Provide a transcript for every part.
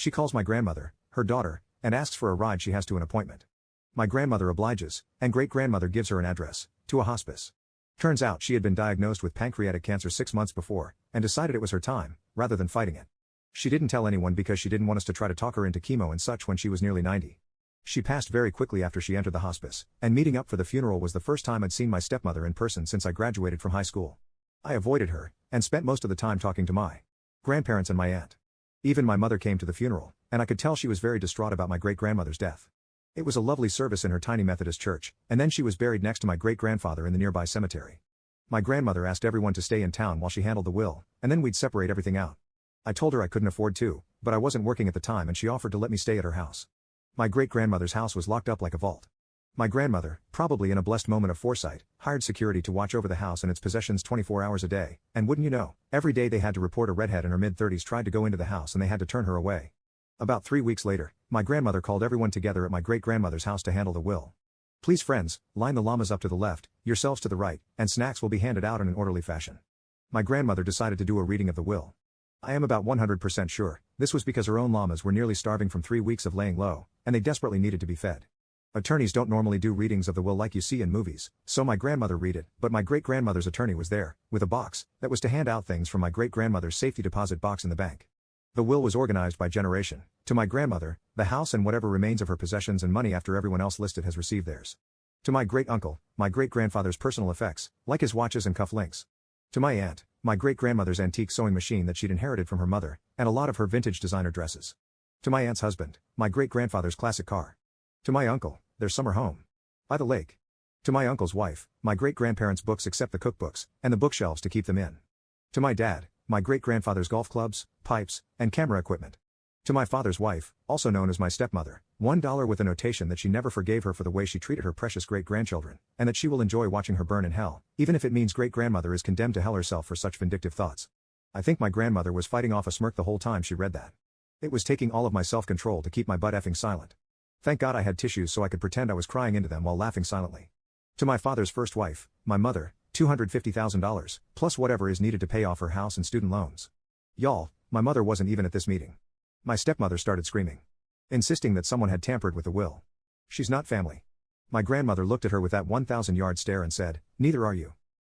She calls my grandmother, her daughter, and asks for a ride. She has to an appointment. My grandmother obliges, and great-grandmother gives her an address, to a hospice. Turns out she had been diagnosed with pancreatic cancer 6 months before, and decided it was her time, rather than fighting it. She didn't tell anyone because she didn't want us to try to talk her into chemo and such when she was nearly 90. She passed very quickly after she entered the hospice, and meeting up for the funeral was the first time I'd seen my stepmother in person since I graduated from high school. I avoided her, and spent most of the time talking to my grandparents and my aunt. Even my mother came to the funeral, and I could tell she was very distraught about my great-grandmother's death. It was a lovely service in her tiny Methodist church, and then she was buried next to my great-grandfather in the nearby cemetery. My grandmother asked everyone to stay in town while she handled the will, and then we'd separate everything out. I told her I couldn't afford to, but I wasn't working at the time and she offered to let me stay at her house. My great-grandmother's house was locked up like a vault. My grandmother, probably in a blessed moment of foresight, hired security to watch over the house and its possessions 24 hours a day, and wouldn't you know, every day they had to report a redhead in her mid-30s tried to go into the house and they had to turn her away. About 3 weeks later, my grandmother called everyone together at my great-grandmother's house to handle the will. Please friends, line the llamas up to the left, yourselves to the right, and snacks will be handed out in an orderly fashion. My grandmother decided to do a reading of the will. I am about 100% sure, this was because her own llamas were nearly starving from 3 weeks of laying low, and they desperately needed to be fed. Attorneys don't normally do readings of the will like you see in movies, so my grandmother read it, but my great-grandmother's attorney was there, with a box, that was to hand out things from my great-grandmother's safety deposit box in the bank. The will was organized by generation. To my grandmother, the house and whatever remains of her possessions and money after everyone else listed has received theirs. To my great-uncle, my great-grandfather's personal effects, like his watches and cuff links. To my aunt, my great-grandmother's antique sewing machine that she'd inherited from her mother, and a lot of her vintage designer dresses. To my aunt's husband, my great-grandfather's classic car. To my uncle, their summer home by the lake. To my uncle's wife, my great-grandparents' books except the cookbooks, and the bookshelves to keep them in. To my dad, my great-grandfather's golf clubs, pipes, and camera equipment. To my father's wife, also known as my stepmother, $1 with a notation that she never forgave her for the way she treated her precious great-grandchildren, and that she will enjoy watching her burn in hell, even if it means great-grandmother is condemned to hell herself for such vindictive thoughts. I think my grandmother was fighting off a smirk the whole time she read that. It was taking all of my self-control to keep my butt effing silent. Thank God I had tissues so I could pretend I was crying into them while laughing silently. To my father's first wife, my mother, $250,000, plus whatever is needed to pay off her house and student loans. Y'all, my mother wasn't even at this meeting. My stepmother started screaming, insisting that someone had tampered with the will. She's not family. My grandmother looked at her with that 1,000-yard stare and said, neither are you.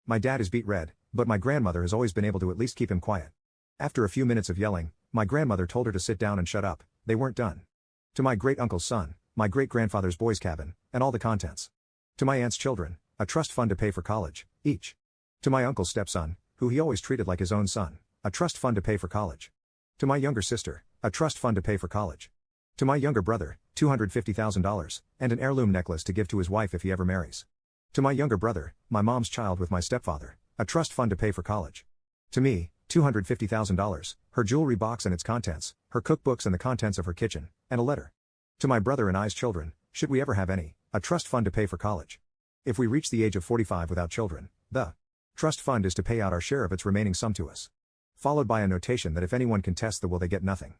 My dad is beet red, but my grandmother has always been able to at least keep him quiet. After a few minutes of yelling, my grandmother told her to sit down and shut up. They weren't done. To my great-uncle's son, my great-grandfather's boys' cabin, and all the contents. To my aunt's children, a trust fund to pay for college, each. To my uncle's stepson, who he always treated like his own son, a trust fund to pay for college. To my younger sister, a trust fund to pay for college. To my younger brother, $250,000, and an heirloom necklace to give to his wife if he ever marries. To my younger brother, my mom's child with my stepfather, a trust fund to pay for college. To me, $250,000, her jewelry box and its contents, her cookbooks and the contents of her kitchen, and a letter. To my brother and I's children, should we ever have any, a trust fund to pay for college. If we reach the age of 45 without children, the trust fund is to pay out our share of its remaining sum to us. Followed by a notation that if anyone contests the will they get nothing.